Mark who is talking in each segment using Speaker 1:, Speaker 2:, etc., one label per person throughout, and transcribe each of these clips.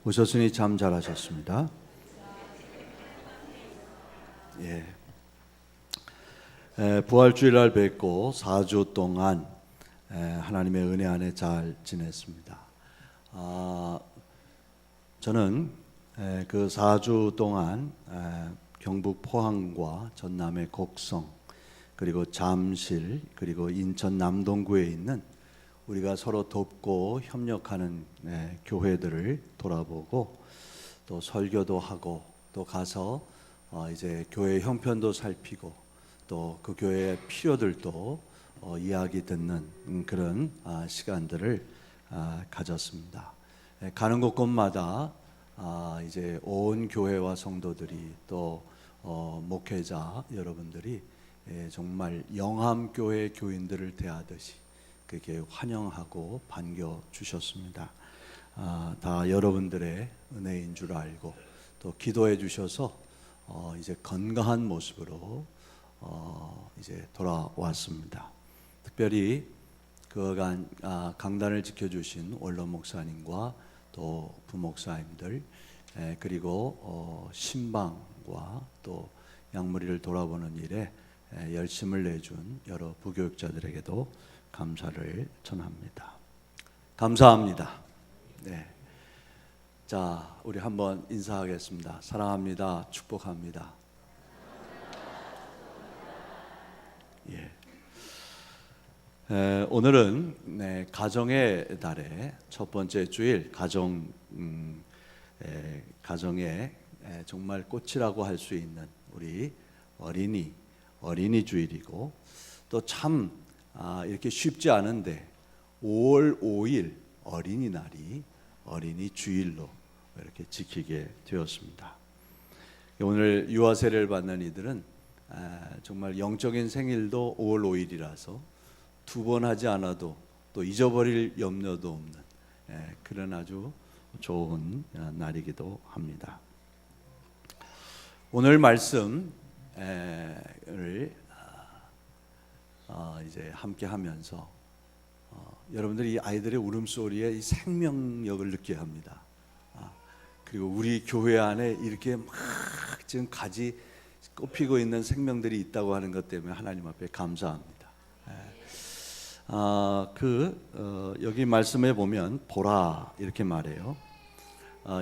Speaker 1: 오셨으니 참 잘하셨습니다. 예. 부활주일날 뵙고 4주 동안 하나님의 은혜 안에 잘 지냈습니다. 저는 그 4주 동안 경북 포항과 전남의 곡성, 그리고 잠실, 그리고 인천 남동구에 있는 우리가 서로 돕고 협력하는 교회들을 돌아보고 또 설교도 하고 또 가서 이제 교회 형편도 살피고 또 그 교회의 필요들도 이야기 듣는 그런 시간들을 가졌습니다. 가는 곳곳마다 이제 온 교회와 성도들이 또 목회자 여러분들이 정말 영암교회 교인들을 대하듯이 그렇게 환영하고 반겨 주셨습니다. 다 여러분들의 은혜인 줄 알고 또 기도해 주셔서 이제 건강한 모습으로 이제 돌아왔습니다. 특별히 그간 강단을 지켜주신 원로 목사님과 또 부목사님들 그리고 신방과 또 양무리를 돌아보는 일에 열심을 내준 여러 부교육자들에게도 감사를 전합니다. 감사합니다. 네. 자, 우리 한번 인사하겠습니다. 사랑합니다. 축복합니다. 예. 오늘은 가정의 달의 첫 번째 주일, 가정의 정말 꽃이라고 할 수 있는 우리 어린이 주일이고 또 참 이렇게 쉽지 않은데 5월 5일 어린이날이 어린이 주일로 이렇게 지키게 되었습니다. 오늘 유아 세례를 받는 이들은 정말 영적인 생일도 5월 5일이라서 두 번 하지 않아도 또 잊어버릴 염려도 없는 그런 아주 좋은 날이기도 합니다. 오늘 말씀을 이제 함께 하면서 여러분들이 이 아이들의 울음소리에 이 생명력을 느껴야 합니다. 그리고 우리 교회 안에 이렇게 막 지금 가지 꼽히고 있는 생명들이 있다고 하는 것 때문에 하나님 앞에 감사합니다. 여기 말씀에 보면 보라 이렇게 말해요.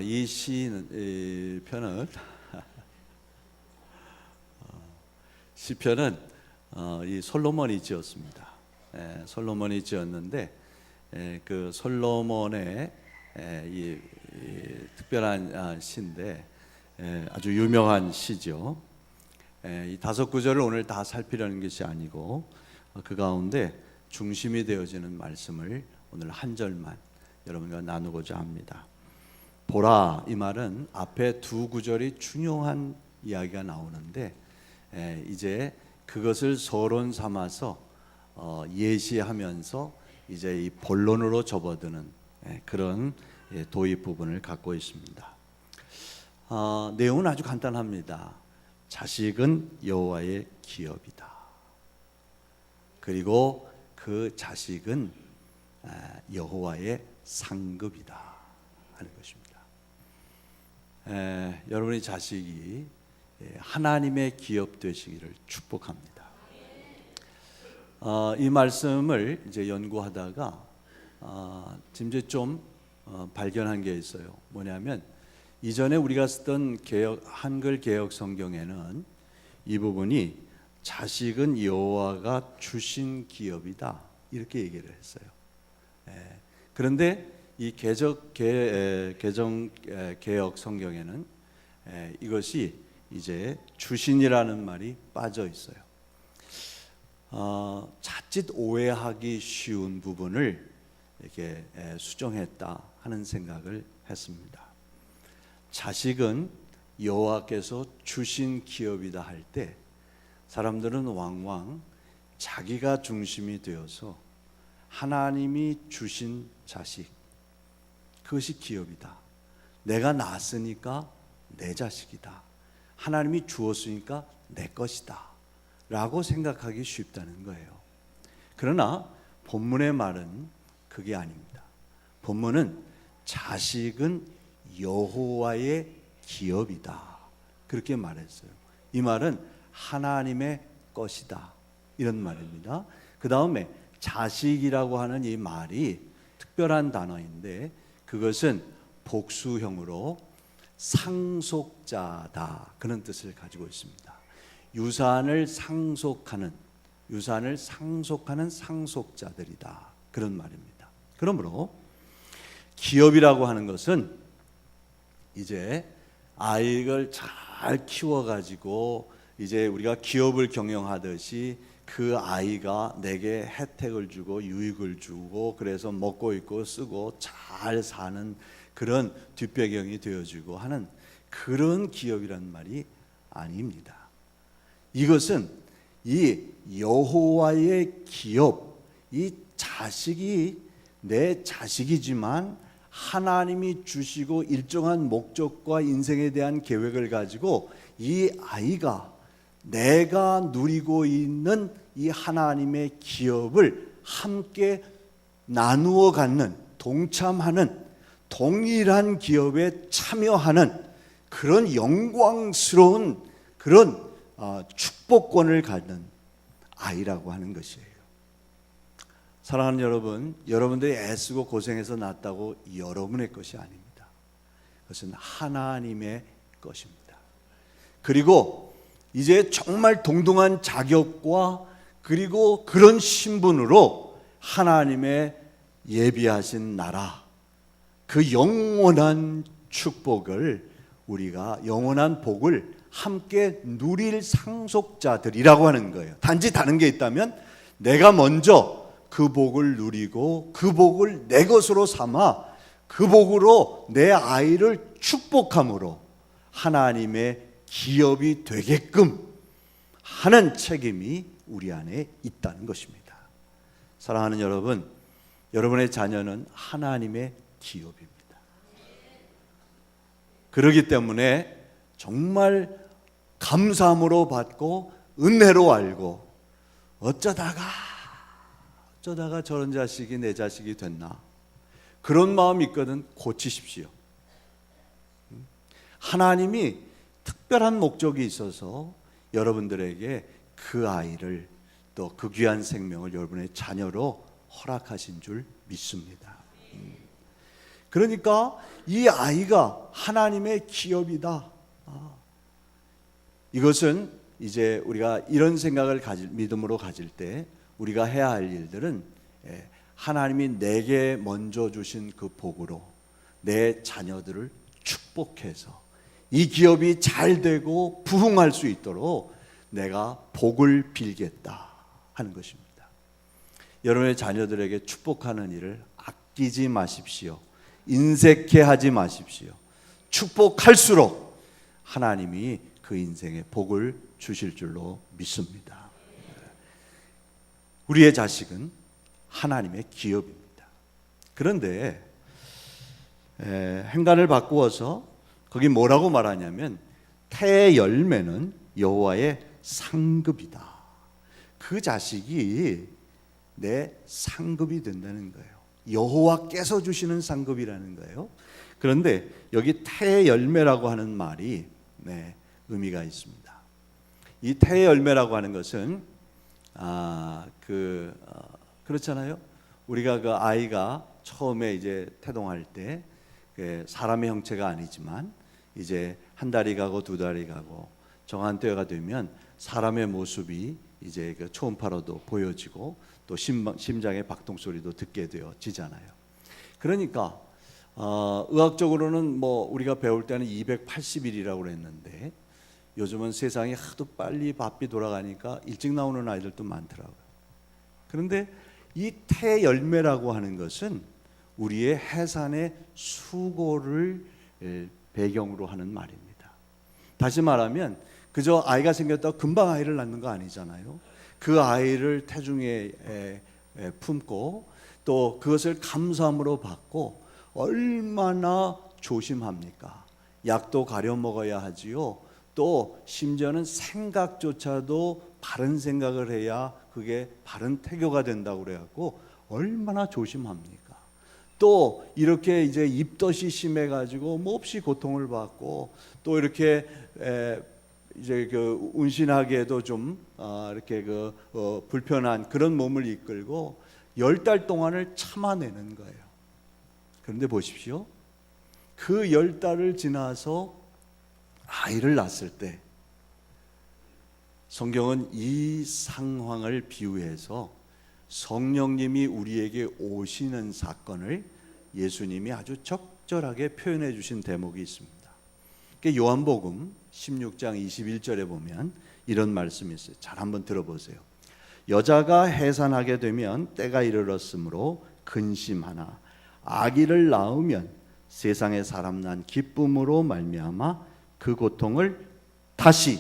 Speaker 1: 이 시편은 이 솔로몬이 지었습니다. 솔로몬이 지었는데 그 솔로몬의 이 특별한 시인데 아주 유명한 시죠. 이 5구절을 오늘 다 살피려는 것이 아니고 그 가운데 중심이 되어지는 말씀을 오늘 한 절만 여러분과 나누고자 합니다. 보라, 이 말은 앞에 2구절이 중요한 이야기가 나오는데 이제 그것을 서론 삼아서 예시하면서 이제 이 본론으로 접어드는 그런 도입 부분을 갖고 있습니다. 내용은 아주 간단합니다. 자식은 여호와의 기업이다. 그리고 그 자식은 여호와의 상급이다 하는 것입니다. 여러분의 자식이 하나님의 기업 되시기를 축복합니다. 이 말씀을 이제 연구하다가 이제 좀 발견한 게 있어요. 뭐냐면 이전에 우리가 쓰던 한글 개역 성경에는 이 부분이 자식은 여호와가 주신 기업이다 이렇게 얘기를 했어요. 그런데 이 개역 성경에는 이것이 이제 주신이라는 말이 빠져 있어요. 자칫 오해하기 쉬운 부분을 이렇게 수정했다 하는 생각을 했습니다. 자식은 여호와께서 주신 기업이다 할 때 사람들은 왕왕 자기가 중심이 되어서 하나님이 주신 자식, 그것이 기업이다. 내가 낳았으니까 내 자식이다. 하나님이 주었으니까 내 것이다 라고 생각하기 쉽다는 거예요. 그러나 본문의 말은 그게 아닙니다. 본문은 자식은 여호와의 기업이다. 그렇게 말했어요. 이 말은 하나님의 것이다, 이런 말입니다. 그 다음에 자식이라고 하는 이 말이 특별한 단어인데 그것은 복수형으로 상속자다, 그런 뜻을 가지고 있습니다. 유산을 상속하는 상속자들이다, 그런 말입니다. 그러므로 기업이라고 하는 것은 이제 아이를 잘 키워가지고 이제 우리가 기업을 경영하듯이 그 아이가 내게 혜택을 주고 유익을 주고 그래서 먹고 입고 쓰고 잘 사는 그런 뒷배경이 되어주고 하는 그런 기업이란 말이 아닙니다. 이것은 이 여호와의 기업, 이 자식이 내 자식이지만 하나님이 주시고 일정한 목적과 인생에 대한 계획을 가지고 이 아이가 내가 누리고 있는 이 하나님의 기업을 함께 나누어 갖는, 동참하는, 동일한 기업에 참여하는 그런 영광스러운 그런 축복권을 갖는 아이라고 하는 것이에요. 사랑하는 여러분, 여러분들이 애쓰고 고생해서 낳았다고 여러분의 것이 아닙니다. 그것은 하나님의 것입니다. 그리고 이제 정말 동등한 자격과 그리고 그런 신분으로 하나님의 예비하신 나라, 그 영원한 축복을, 우리가 영원한 복을 함께 누릴 상속자들이라고 하는 거예요. 단지 다른 게 있다면 내가 먼저 그 복을 누리고 그 복을 내 것으로 삼아 그 복으로 내 아이를 축복함으로 하나님의 기업이 되게끔 하는 책임이 우리 안에 있다는 것입니다. 사랑하는 여러분, 여러분의 자녀는 하나님의 기업입니다. 그렇기 때문에 정말 감사함으로 받고 은혜로 알고 어쩌다가 저런 자식이 내 자식이 됐나, 그런 마음이 있거든 고치십시오. 하나님이 특별한 목적이 있어서 여러분들에게 그 아이를, 또 그 귀한 생명을 여러분의 자녀로 허락하신 줄 믿습니다. 그러니까 이 아이가 하나님의 기업이다. 이것은 이제 우리가 이런 생각을 믿음으로 가질 때 우리가 해야 할 일들은 하나님이 내게 먼저 주신 그 복으로 내 자녀들을 축복해서 이 기업이 잘 되고 부흥할 수 있도록 내가 복을 빌겠다 하는 것입니다. 여러분의 자녀들에게 축복하는 일을 아끼지 마십시오. 인색해 하지 마십시오. 축복할수록 하나님이 그 인생에 복을 주실 줄로 믿습니다. 우리의 자식은 하나님의 기업입니다. 그런데 행간을 바꾸어서 거기 뭐라고 말하냐면 태의 열매는 여호와의 상급이다. 그 자식이 내 상급이 된다는 거예요. 여호와께서 주시는 상급이라는 거예요. 그런데 여기 태의 열매라고 하는 말이 의미가 있습니다. 이 태의 열매라고 하는 것은 그렇잖아요. 우리가 그 아이가 처음에 이제 태동할 때 사람의 형체가 아니지만 이제 한 달이 가고 두 달이 가고 정한 때가 되면 사람의 모습이 이제 그 초음파로도 보여지고 또 심장의 박동 소리도 듣게 되어지잖아요. 그러니까 의학적으로는 뭐 우리가 배울 때는 280일이라고 그랬는데 요즘은 세상이 하도 빨리 바삐 돌아가니까 일찍 나오는 아이들도 많더라고요. 그런데 이 태 열매라고 하는 것은 우리의 해산의 수고를 배경으로 하는 말입니다. 다시 말하면 그저 아이가 생겼다고 금방 아이를 낳는 거 아니잖아요. 그 아이를 태중에 품고 또 그것을 감사함으로 받고 얼마나 조심합니까? 약도 가려 먹어야 하지요. 또 심지어는 생각조차도 바른 생각을 해야 그게 바른 태교가 된다고 그래갖고 얼마나 조심합니까? 또 이렇게 이제 입덧이 심해가지고 몹시 고통을 받고 또 이렇게 이제 그 운신하게도 좀 이렇게 불편한 그런 몸을 이끌고 10달 동안을 참아내는 거예요. 그런데 보십시오. 그 10달을 지나서 아이를 낳았을 때 성경은 이 상황을 비유해서 성령님이 우리에게 오시는 사건을 예수님이 아주 적절하게 표현해 주신 대목이 있습니다. 요한복음 16장 21절에 보면 이런 말씀이 있어요. 잘 한번 들어보세요. 여자가 해산하게 되면 때가 이르렀으므로 근심하나 아기를 낳으면 세상에 사람 난 기쁨으로 말미암아 그 고통을 다시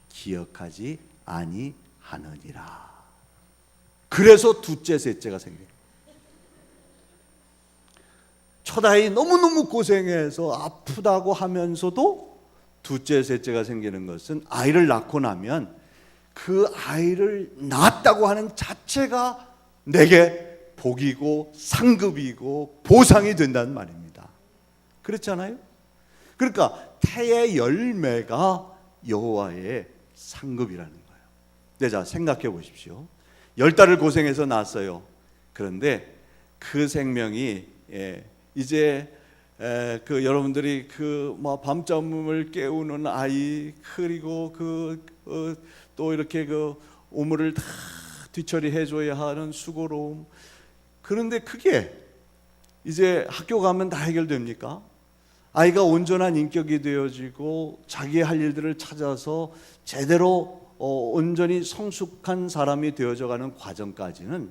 Speaker 1: 기억하지 아니하느니라. 그래서 둘째 셋째가 생겨요. 첫 아이 너무너무 고생해서 아프다고 하면서도 둘째 셋째가 생기는 것은 아이를 낳고 나면 그 아이를 낳았다고 하는 자체가 내게 복이고 상급이고 보상이 된다는 말입니다. 그렇잖아요? 그러니까 태의 열매가 여호와의 상급이라는 거예요. 네, 자 생각해 보십시오. 10달을 고생해서 낳았어요. 그런데 그 생명이 이제 그 여러분들이 그 뭐 밤잠을 깨우는 아이, 그리고 또 이렇게 그 우물을 다 뒤처리해 줘야 하는 수고로움. 그런데 그게 이제 학교 가면 다 해결됩니까? 아이가 온전한 인격이 되어지고 자기의 할 일들을 찾아서 제대로 온전히 성숙한 사람이 되어져가는 과정까지는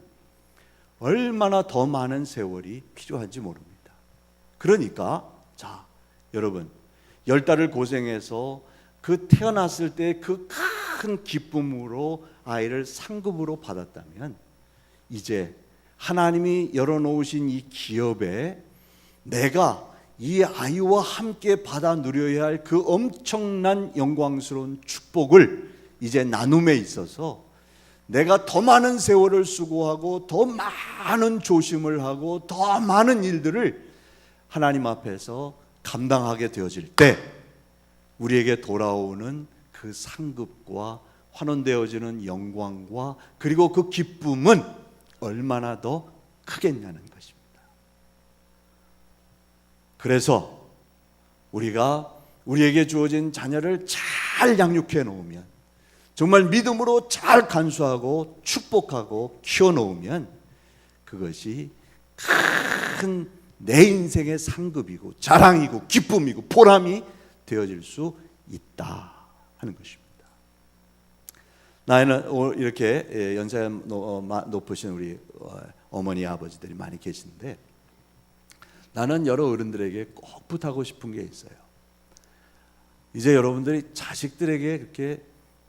Speaker 1: 얼마나 더 많은 세월이 필요한지 모릅니다. 그러니까 자 여러분 10달을 고생해서 그 태어났을 때 그 큰 기쁨으로 아이를 상급으로 받았다면 이제 하나님이 열어놓으신 이 기업에 내가 이 아이와 함께 받아 누려야 할 그 엄청난 영광스러운 축복을 이제 나눔에 있어서 내가 더 많은 세월을 수고하고 더 많은 조심을 하고 더 많은 일들을 하나님 앞에서 감당하게 되어질 때 우리에게 돌아오는 그 상급과 환원되어지는 영광과 그리고 그 기쁨은 얼마나 더 크겠냐는 것입니다. 그래서 우리가 우리에게 주어진 자녀를 잘 양육해 놓으면, 정말 믿음으로 잘 간수하고 축복하고 키워 놓으면 그것이 큰 내 인생의 상급이고 자랑이고 기쁨이고 보람이 되어질 수 있다 하는 것입니다. 나이는 이렇게 연세 높으신 우리 어머니 아버지들이 많이 계신데, 나는 여러 어른들에게 꼭 부탁하고 싶은 게 있어요. 이제 여러분들이 자식들에게 그렇게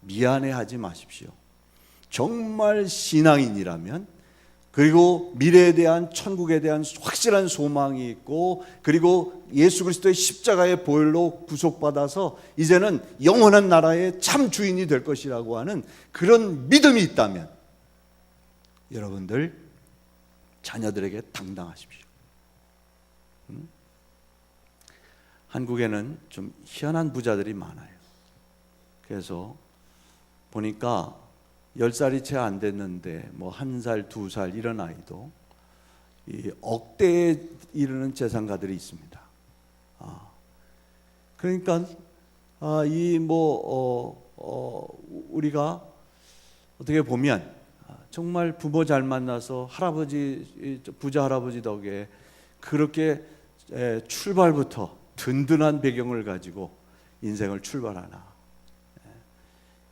Speaker 1: 미안해하지 마십시오. 정말 신앙인이라면, 그리고 미래에 대한, 천국에 대한 확실한 소망이 있고, 그리고 예수 그리스도의 십자가의 보혈로 구속받아서 이제는 영원한 나라의 참 주인이 될 것이라고 하는 그런 믿음이 있다면 여러분들 자녀들에게 당당하십시오. 한국에는 좀 희한한 부자들이 많아요. 그래서 보니까 10살이 채 안 됐는데 뭐 1살, 2살 이런 아이도 이 억대에 이르는 재산가들이 있습니다. 그러니까 우리가 어떻게 보면 정말 부모 잘 만나서 할아버지, 부자 할아버지 덕에 그렇게 출발부터 든든한 배경을 가지고 인생을 출발하나.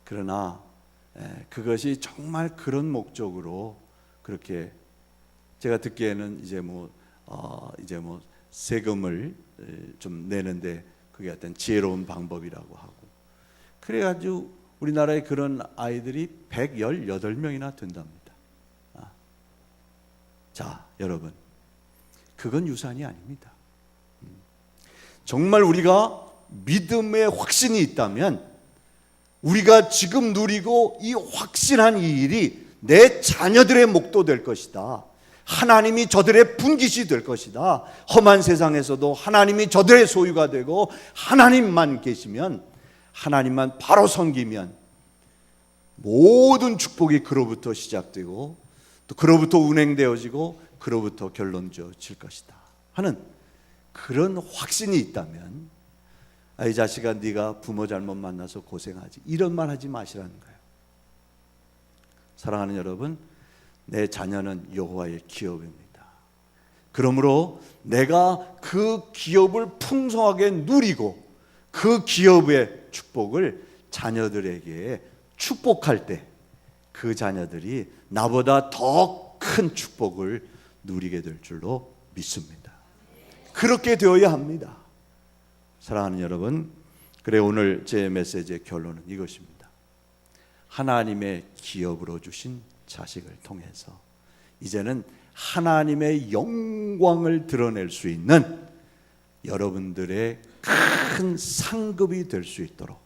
Speaker 1: 그러나 그것이 정말 그런 목적으로 그렇게, 제가 듣기에는 이제 뭐 세금을 좀 내는데 그게 어떤 지혜로운 방법이라고 하고, 그래가지고 우리나라에 그런 아이들이 118명이나 된답니다. 자, 여러분, 그건 유산이 아닙니다. 정말 우리가 믿음의 확신이 있다면 우리가 지금 누리고 이 확신한 이 일이 내 자녀들의 목도 될 것이다. 하나님이 저들의 분깃이 될 것이다. 험한 세상에서도 하나님이 저들의 소유가 되고 하나님만 계시면, 하나님만 바로 섬기면 모든 축복이 그로부터 시작되고 또 그로부터 운행되어지고 그로부터 결론지어질 것이다 하는 그런 확신이 있다면, 이 자식아 네가 부모 잘못 만나서 고생하지, 이런 말 하지 마시라는 거예요. 사랑하는 여러분, 내 자녀는 여호와의 기업입니다. 그러므로 내가 그 기업을 풍성하게 누리고 그 기업의 축복을 자녀들에게 축복할 때 그 자녀들이 나보다 더 큰 축복을 누리게 될 줄로 믿습니다. 그렇게 되어야 합니다. 사랑하는 여러분, 그래 오늘 제 메시지의 결론은 이것입니다. 하나님의 기업으로 주신 자식을 통해서 이제는 하나님의 영광을 드러낼 수 있는 여러분들의 큰 상급이 될 수 있도록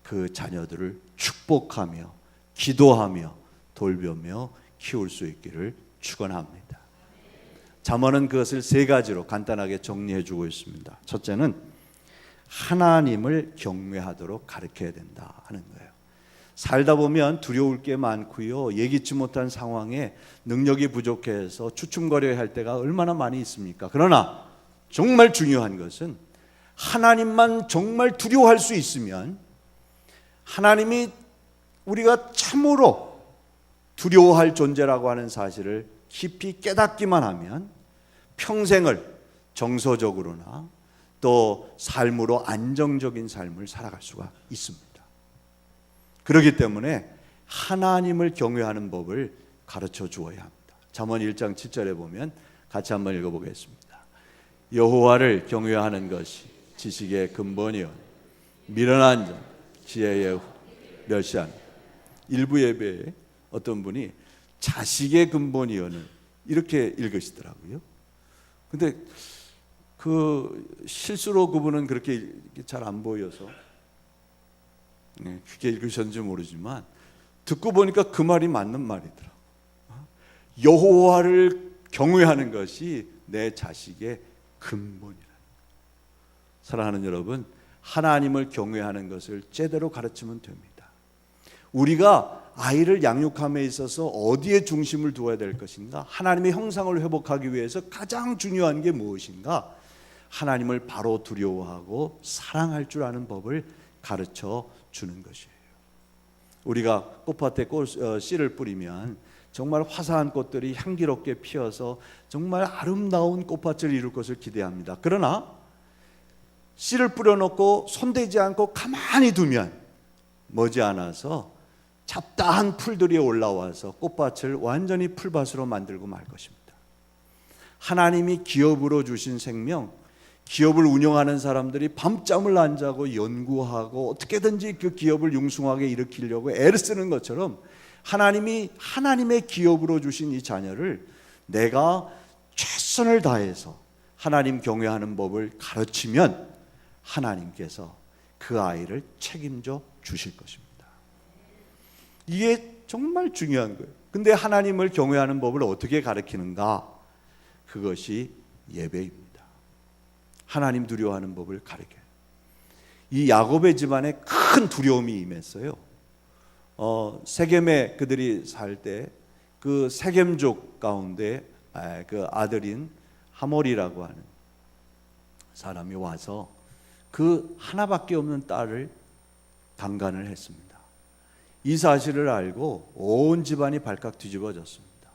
Speaker 1: 그 자녀들을 축복하며 기도하며 돌보며 키울 수 있기를 축원합니다. 잠언은 그것을 세 가지로 간단하게 정리해 주고 있습니다. 첫째는 하나님을 경외하도록 가르쳐야 된다 하는 거예요. 살다 보면 두려울 게 많고요, 예기치 못한 상황에 능력이 부족해서 주춤거려야 할 때가 얼마나 많이 있습니까? 그러나 정말 중요한 것은 하나님만 정말 두려워할 수 있으면, 하나님이 우리가 참으로 두려워할 존재라고 하는 사실을 깊이 깨닫기만 하면 평생을 정서적으로나 또 삶으로 안정적인 삶을 살아갈 수가 있습니다. 그렇기 때문에 하나님을 경외하는 법을 가르쳐 주어야 합니다. 잠언 1장 7절에 보면 같이 한번 읽어보겠습니다. 여호와를 경외하는 것이 지식의 근본이요 미련한 자 지혜의 멸시하는. 일부 예배에 어떤 분이 자식의 근본이요는 이렇게 읽으시더라고요. 근데 그 실수로 그분은 그렇게 잘 안 보여서 그게 읽으셨는지 모르지만 듣고 보니까 그 말이 맞는 말이더라고요. 여호와를 경외하는 것이 내 자식의 근본이라. 사랑하는 여러분, 하나님을 경외하는 것을 제대로 가르치면 됩니다. 우리가 아이를 양육함에 있어서 어디에 중심을 두어야 될 것인가? 하나님의 형상을 회복하기 위해서 가장 중요한 게 무엇인가? 하나님을 바로 두려워하고 사랑할 줄 아는 법을 가르쳐 주는 것이에요. 우리가 꽃밭에 씨를 뿌리면 정말 화사한 꽃들이 향기롭게 피어서 정말 아름다운 꽃밭을 이룰 것을 기대합니다. 그러나 씨를 뿌려놓고 손대지 않고 가만히 두면 머지않아서 잡다한 풀들이 올라와서 꽃밭을 완전히 풀밭으로 만들고 말 것입니다. 하나님이 기업으로 주신 생명, 기업을 운영하는 사람들이 밤잠을 안 자고 연구하고 어떻게든지 그 기업을 융숭하게 일으키려고 애를 쓰는 것처럼 하나님이 하나님의 기업으로 주신 이 자녀를 내가 최선을 다해서 하나님 경외하는 법을 가르치면 하나님께서 그 아이를 책임져 주실 것입니다. 이게 정말 중요한 거예요. 근데 하나님을 경외하는 법을 어떻게 가르치는가? 그것이 예배입니다. 하나님 두려워하는 법을 가르쳐요. 이 야곱의 집안에 큰 두려움이 임했어요. 세겜에 그들이 살 때 그 세겜족 가운데 그 아들인 하몰이라고 하는 사람이 와서 그 하나밖에 없는 딸을 강간을 했습니다. 이 사실을 알고 온 집안이 발칵 뒤집어졌습니다.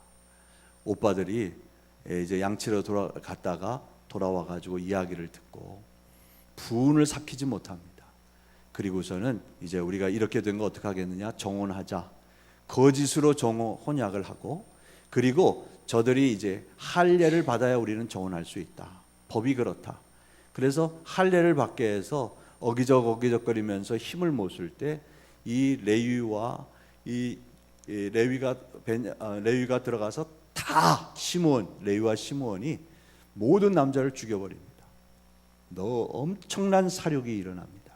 Speaker 1: 오빠들이 이제 양치러 갔다가 돌아와 가지고 이야기를 듣고 분을 삭히지 못합니다. 그리고서는 이제 우리가 이렇게 된 거 어떻게 하겠느냐, 정혼하자. 거짓으로 혼약을 하고, 그리고 저들이 이제 할례를 받아야 우리는 정혼할 수 있다. 법이 그렇다. 그래서 할례를 받게 해서 어기적거리면서 힘을 못 쓸 때 이 레위와 레위가 들어가서 다 레위와 시므온이 모든 남자를 죽여버립니다. 엄청난 사륙이 일어납니다.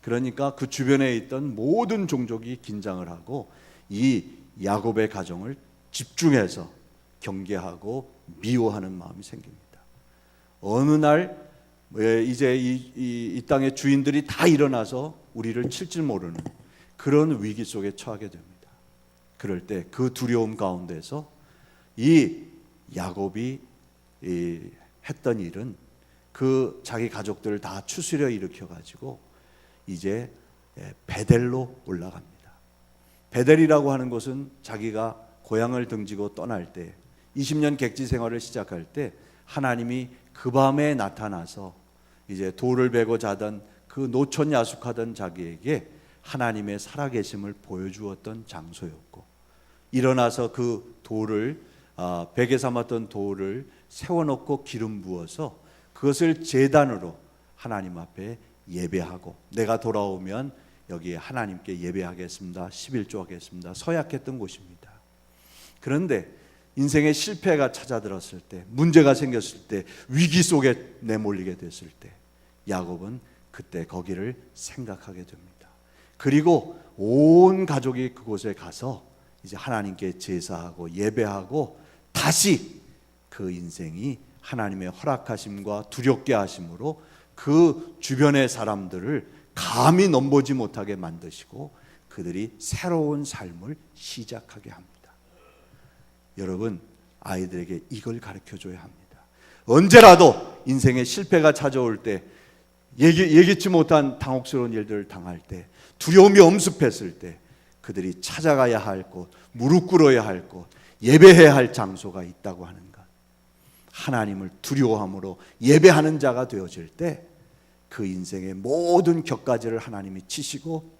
Speaker 1: 그러니까 그 주변에 있던 모든 종족이 긴장을 하고 이 야곱의 가정을 집중해서 경계하고 미워하는 마음이 생깁니다. 어느 날 이제 이 땅의 주인들이 다 일어나서 우리를 칠 줄 모르는 그런 위기 속에 처하게 됩니다. 그럴 때 그 두려움 가운데서 이 야곱이 했던 일은 그 자기 가족들을 다 추스려 일으켜 가지고 이제 베델로 올라갑니다. 베델이라고 하는 곳은 자기가 고향을 등지고 떠날 때 20년 객지 생활을 시작할 때 하나님이 그 밤에 나타나서 이제 돌을 베고 자던 그 노천 야숙하던 자기에게 하나님의 살아계심을 보여주었던 장소였고, 일어나서 그 돌을 베개 삼았던 돌을 세워놓고 기름 부어서 그것을 제단으로 하나님 앞에 예배하고, 내가 돌아오면 여기에 하나님께 예배하겠습니다, 11조 하겠습니다 서약했던 곳입니다. 그런데 인생의 실패가 찾아들었을 때, 문제가 생겼을 때, 위기 속에 내몰리게 됐을 때 야곱은 그때 거기를 생각하게 됩니다. 그리고 온 가족이 그곳에 가서 이제 하나님께 제사하고 예배하고 다시 그 인생이 하나님의 허락하심과 두렵게 하심으로 그 주변의 사람들을 감히 넘보지 못하게 만드시고 그들이 새로운 삶을 시작하게 합니다. 여러분, 아이들에게 이걸 가르쳐줘야 합니다. 언제라도 인생의 실패가 찾아올 때, 예기치 못한 당혹스러운 일들을 당할 때, 두려움이 엄습했을 때 그들이 찾아가야 할 곳, 무릎 꿇어야 할 곳, 예배해야 할 장소가 있다고 하는 것, 하나님을 두려워함으로 예배하는 자가 되어질 때 그 인생의 모든 격가지를 하나님이 치시고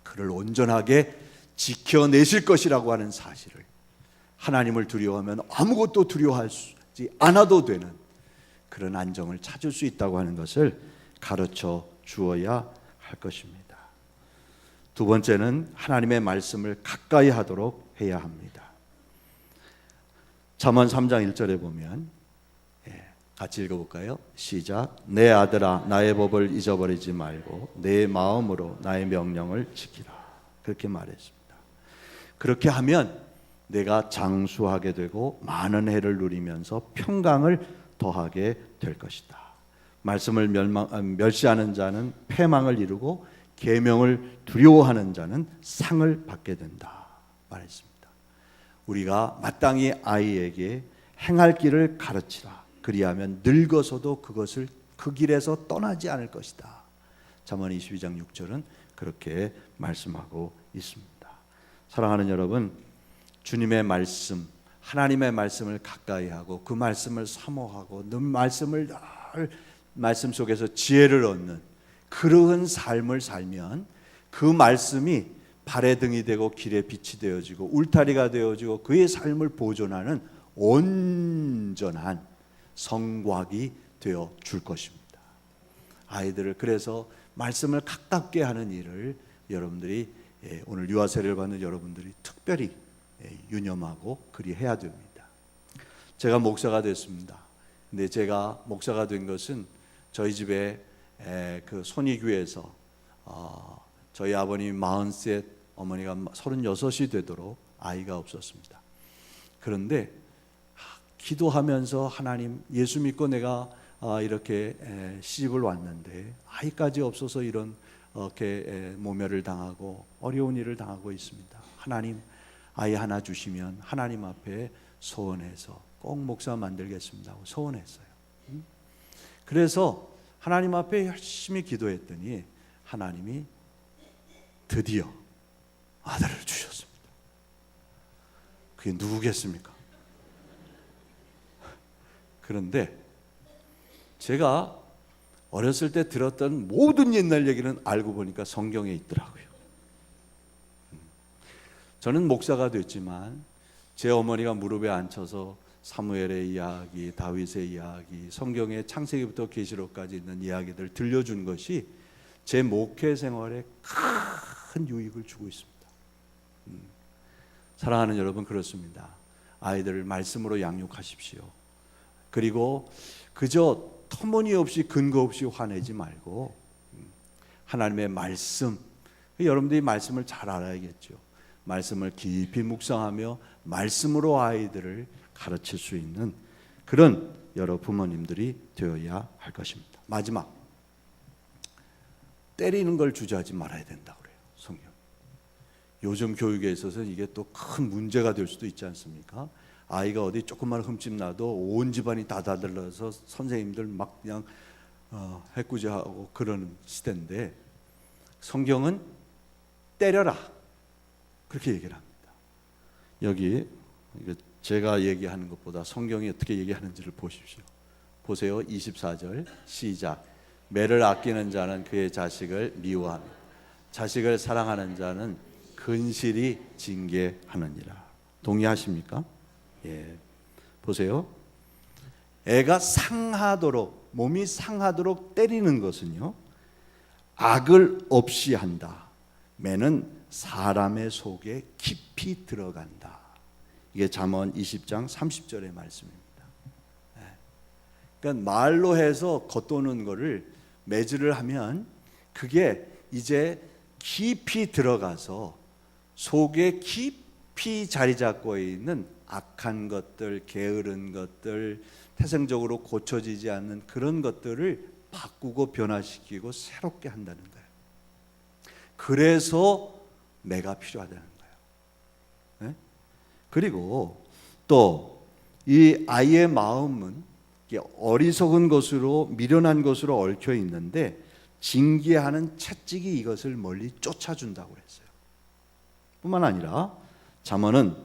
Speaker 1: 그를 온전하게 지켜내실 것이라고 하는 사실을, 하나님을 두려워하면 아무것도 두려워하지 않아도 되는 그런 안정을 찾을 수 있다고 하는 것을 가르쳐 주어야 할 것입니다. 두 번째는 하나님의 말씀을 가까이 하도록 해야 합니다. 잠언 3장 1절에 보면, 같이 읽어볼까요? 시작. 내 아들아, 나의 법을 잊어버리지 말고 내 마음으로 나의 명령을 지키라. 그렇게 말했습니다. 그렇게 하면 내가 장수하게 되고 많은 해를 누리면서 평강을 더하게 될 것이다. 말씀을 멸시하는 자는 패망을 이루고 계명을 두려워하는 자는 상을 받게 된다 말했습니다. 우리가 마땅히 아이에게 행할 길을 가르치라. 그리하면 늙어서도 그것을 그 길에서 떠나지 않을 것이다. 잠언 22장 6절은 그렇게 말씀하고 있습니다. 사랑하는 여러분, 주님의 말씀, 하나님의 말씀을 가까이 하고 그 말씀을 사모하고 늘 말씀을 늘 말씀 속에서 지혜를 얻는 그러한 삶을 살면 그 말씀이 발의 등이 되고 길의 빛이 되어지고 울타리가 되어지고 그의 삶을 보존하는 온전한 성곽이 되어 줄 것입니다. 아이들을 그래서 말씀을 가깝게 하는 일을 여러분들이 오늘 유아세례를 받는 여러분들이 특별히 유념하고 그리해야 됩니다. 제가 목사가 됐습니다. 근데 제가 목사가 된 것은 저희 집에 그 손이교회에서 저희 아버님 43, 어머니가 36이 되도록 아이가 없었습니다. 그런데 기도하면서 하나님, 예수 믿고 내가 이렇게 시집을 왔는데 아이까지 없어서 이렇게 모멸을 당하고 어려운 일을 당하고 있습니다. 하나님, 아이 하나 주시면 하나님 앞에 소원해서 꼭 목사 만들겠습니다 하고 소원했어요. 그래서 하나님 앞에 열심히 기도했더니 하나님이 드디어 아들을 주셨습니다. 그게 누구겠습니까? 그런데 제가 어렸을 때 들었던 모든 옛날 얘기는 알고 보니까 성경에 있더라고요. 저는 목사가 됐지만 제 어머니가 무릎에 앉혀서 사무엘의 이야기, 다윗의 이야기, 성경의 창세기부터 계시록까지 있는 이야기들 들려준 것이 제 목회 생활에 큰 유익을 주고 있습니다. 사랑하는 여러분, 그렇습니다. 아이들을 말씀으로 양육하십시오. 그리고 그저 터무니없이 근거 없이 화내지 말고 하나님의 말씀, 여러분들이 말씀을 잘 알아야겠죠. 말씀을 깊이 묵상하며 말씀으로 아이들을 가르칠 수 있는 그런 여러 부모님들이 되어야 할 것입니다. 마지막, 때리는 걸 주저하지 말아야 된다고 그래요, 성경. 요즘 교육에 있어서는 이게 또 큰 문제가 될 수도 있지 않습니까? 아이가 어디 조금만 흠집 나도 온 집안이 다 다들러서 선생님들 막 그냥 해꾸지하고 그러는 시대인데, 성경은 때려라 그렇게 얘기를 합니다. 여기 제가 얘기하는 것보다 성경이 어떻게 얘기하는지를 보십시오. 보세요. 24절 시작. 매를 아끼는 자는 그의 자식을 미워하며 자식을 사랑하는 자는 근실히 징계하느니라. 동의하십니까? 예. 보세요. 애가 상하도록, 몸이 상하도록 때리는 것은요, 악을 없이 한다. 매는 사람의 속에 깊이 들어간다. 이게 잠언 20장 30절의 말씀입니다. 그러니까 말로 해서 겉도는 거를 매질을 하면 그게 이제 깊이 들어가서 속에 깊이 자리 잡고 있는 악한 것들, 게으른 것들, 태생적으로 고쳐지지 않는 그런 것들을 바꾸고 변화시키고 새롭게 한다는 거예요. 그래서 매가 필요하다는 거예요. 네? 그리고 또 이 아이의 마음은 어리석은 것으로, 미련한 것으로 얽혀 있는데 징계하는 채찍이 이것을 멀리 쫓아준다고 했어요. 뿐만 아니라 잠언은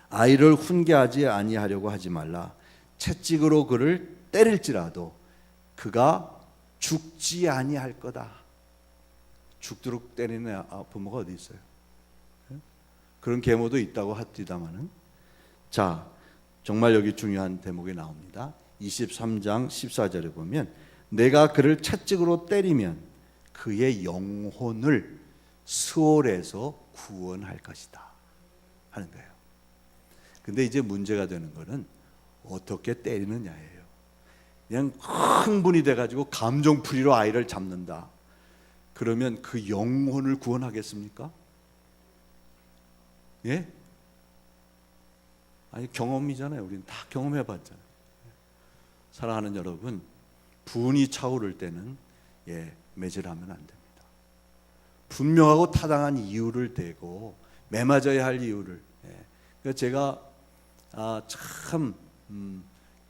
Speaker 1: 아이를 훈계하지 아니하려고 하지 말라. 채찍으로 그를 때릴지라도 그가 죽지 아니할 거다. 죽도록 때리는 부모가 어디 있어요? 그런 계모도 있다고 합디다마는, 자, 정말 여기 중요한 대목이 나옵니다. 23장 14절에 보면 내가 그를 채찍으로 때리면 그의 영혼을 스올에서 구원할 것이다 하는 거예요. 근데 이제 문제가 되는 거는 어떻게 때리느냐예요. 그냥 흥분이 돼가지고 감정풀이로 아이를 잡는다. 그러면 그 영혼을 구원하겠습니까? 예? 아니, 경험이잖아요. 우리는 다 경험해봤잖아요. 사랑하는 여러분, 분이 차오를 때는 매질하면 안 됩니다. 분명하고 타당한 이유를 대고 매맞아야 할 이유를. 그러니까 제가 참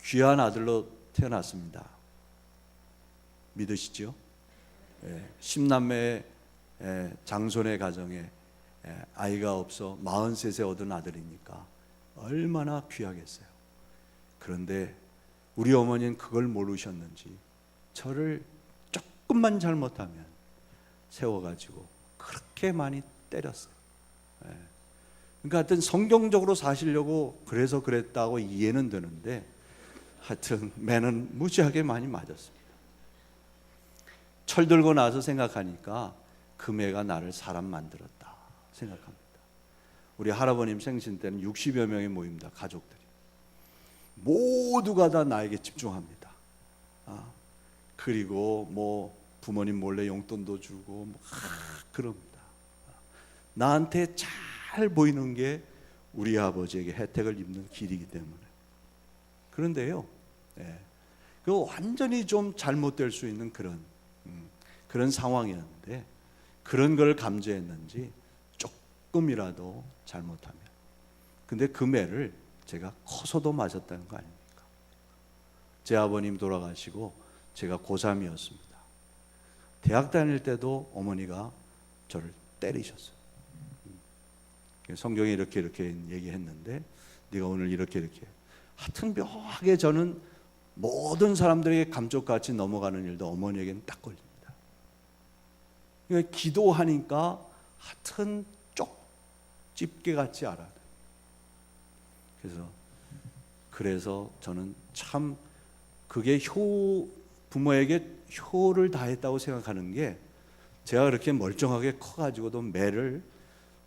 Speaker 1: 귀한 아들로 태어났습니다. 믿으시죠? 10남매 장손의 가정에 아이가 없어 43세 얻은 아들이니까 얼마나 귀하겠어요. 그런데 우리 어머니는 그걸 모르셨는지 저를 조금만 잘못하면 세워가지고 그렇게 많이 때렸어요. 그러니까 하여튼 성경적으로 사시려고 그래서 그랬다고 이해는 되는데, 하여튼 매는 무지하게 많이 맞았습니다. 철들고 나서 생각하니까 그 매가 나를 사람 만들었다 생각합니다. 우리 할아버님 생신 때는 60여 명이 모입니다. 가족들이 모두가 다 나에게 집중합니다. 그리고 뭐 부모님 몰래 용돈도 주고 그럽니다. 나한테 잘 보이는 게 우리 아버지에게 혜택을 입는 길이기 때문에. 그런데요, 그 완전히 좀 잘못될 수 있는 그런 상황이었는데, 그런 걸 감지했는지 조금이라도 잘못하면, 근데 그 매를 제가 커서도 맞았다는 거 아닙니까? 제 아버님 돌아가시고 제가 고3이었습니다. 대학 다닐 때도 어머니가 저를 때리셨어요. 성경에 이렇게 얘기했는데 네가 오늘 이렇게 하여튼 묘하게 저는 모든 사람들에게 감쪽같이 넘어가는 일도 어머니에게는 딱 걸립니다. 그러니까 기도하니까 하여튼 쪽집게 같이 알아요. 그래서 저는 참 그게 부모에게 효를 다했다고 생각하는 게, 제가 그렇게 멀쩡하게 커가지고도 매를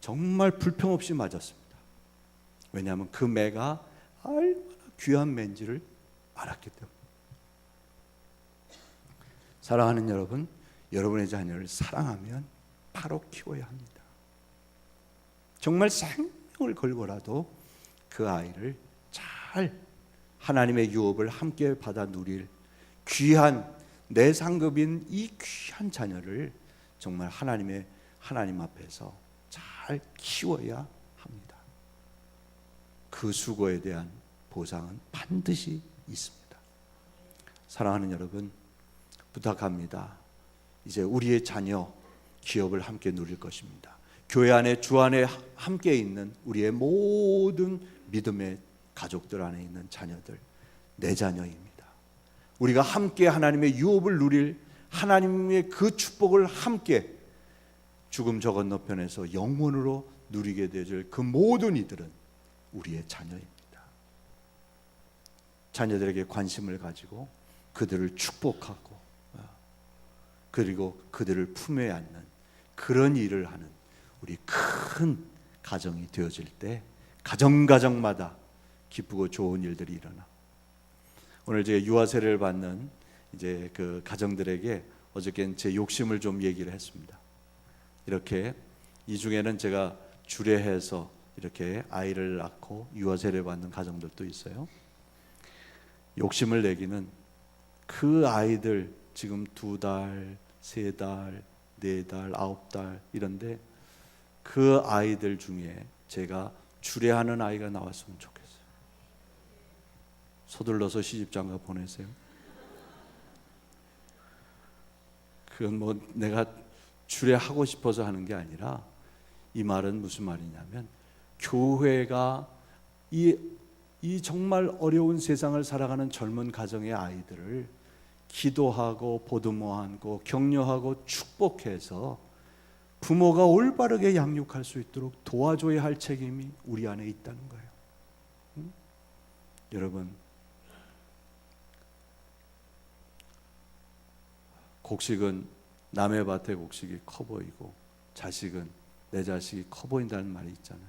Speaker 1: 정말 불평 없이 맞았습니다. 왜냐하면 그 매가 얼마나 귀한 매인지를 알았기 때문에. 사랑하는 여러분, 여러분의 자녀를 사랑하면 바로 키워야 합니다. 정말 생명을 걸고라도 그 아이를 잘 하나님의 유업을 함께 받아 누릴 귀한 내 상급인 이 귀한 자녀를 정말 하나님 앞에서 잘 키워야 합니다. 그 수고에 대한 보상은 반드시 있습니다. 사랑하는 여러분, 부탁합니다. 이제 우리의 자녀 기업을 함께 누릴 것입니다. 교회 안에 주 안에 함께 있는 우리의 모든 믿음의 가족들 안에 있는 자녀들, 내 자녀입니다. 우리가 함께 하나님의 유업을 누릴 하나님의 그 축복을 함께 죽음 저 건너편에서 영원으로 누리게 되질 그 모든 이들은 우리의 자녀입니다. 자녀들에게 관심을 가지고 그들을 축복하고 그리고 그들을 품에 안는 그런 일을 하는 우리 큰 가정이 되어질 때 가정마다 기쁘고 좋은 일들이 일어나. 오늘 제가 유아 세례를 받는 이제 그 가정들에게 어저께는 제 욕심을 좀 얘기를 했습니다. 이렇게 이 중에는 제가 주례해서 이렇게 아이를 낳고 유아 세례 받는 가정들도 있어요. 욕심을 내기는 그 아이들 지금 2달, 3달, 4달, 9달 이런데 그 아이들 중에 제가 주례하는 아이가 나왔으면 좋겠어요. 서둘러서 시집장가 보내세요. 그건 뭐 내가 주례하고 싶어서 하는 게 아니라 이 말은 무슨 말이냐면 교회가 이 정말 어려운 세상을 살아가는 젊은 가정의 아이들을 기도하고 보듬어안고 격려하고 축복해서 부모가 올바르게 양육할 수 있도록 도와줘야 할 책임이 우리 안에 있다는 거예요. 여러분, 곡식은 남의 밭의 곡식이 커 보이고 자식은 내 자식이 커 보인다는 말이 있잖아요.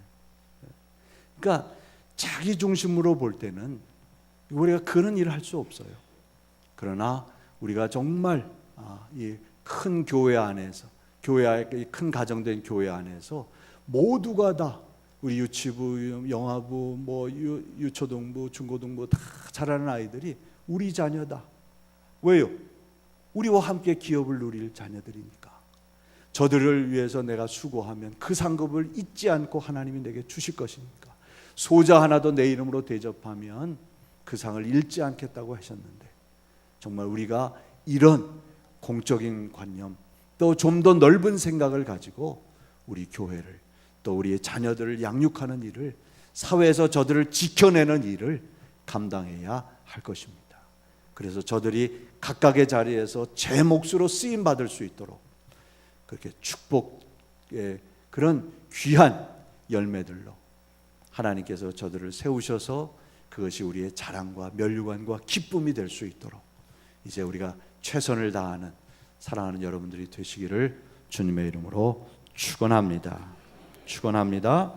Speaker 1: 그러니까 자기 중심으로 볼 때는 우리가 그런 일을 할 수 없어요. 그러나 우리가 정말 이 큰 교회 안에서 큰 가정된 교회 안에서 모두가 다 우리 유치부, 영아부, 뭐 유초등부, 중고등부 다 자라는 아이들이 우리 자녀다. 왜요? 우리와 함께 기업을 누릴 자녀들이니까. 저들을 위해서 내가 수고하면 그 상급을 잊지 않고 하나님이 내게 주실 것이니까. 소자 하나도 내 이름으로 대접하면 그 상을 잃지 않겠다고 하셨는데 정말 우리가 이런 공적인 관념 또 좀 더 넓은 생각을 가지고 우리 교회를 또 우리의 자녀들을 양육하는 일을 사회에서 저들을 지켜내는 일을 감당해야 할 것입니다. 그래서 저들이 각각의 자리에서 제 몫으로 쓰임 받을 수 있도록 그렇게 축복의 그런 귀한 열매들로 하나님께서 저들을 세우셔서 그것이 우리의 자랑과 면류관과 기쁨이 될 수 있도록 이제 우리가 최선을 다하는 사랑하는 여러분들이 되시기를 주님의 이름으로 축원합니다. 축원합니다.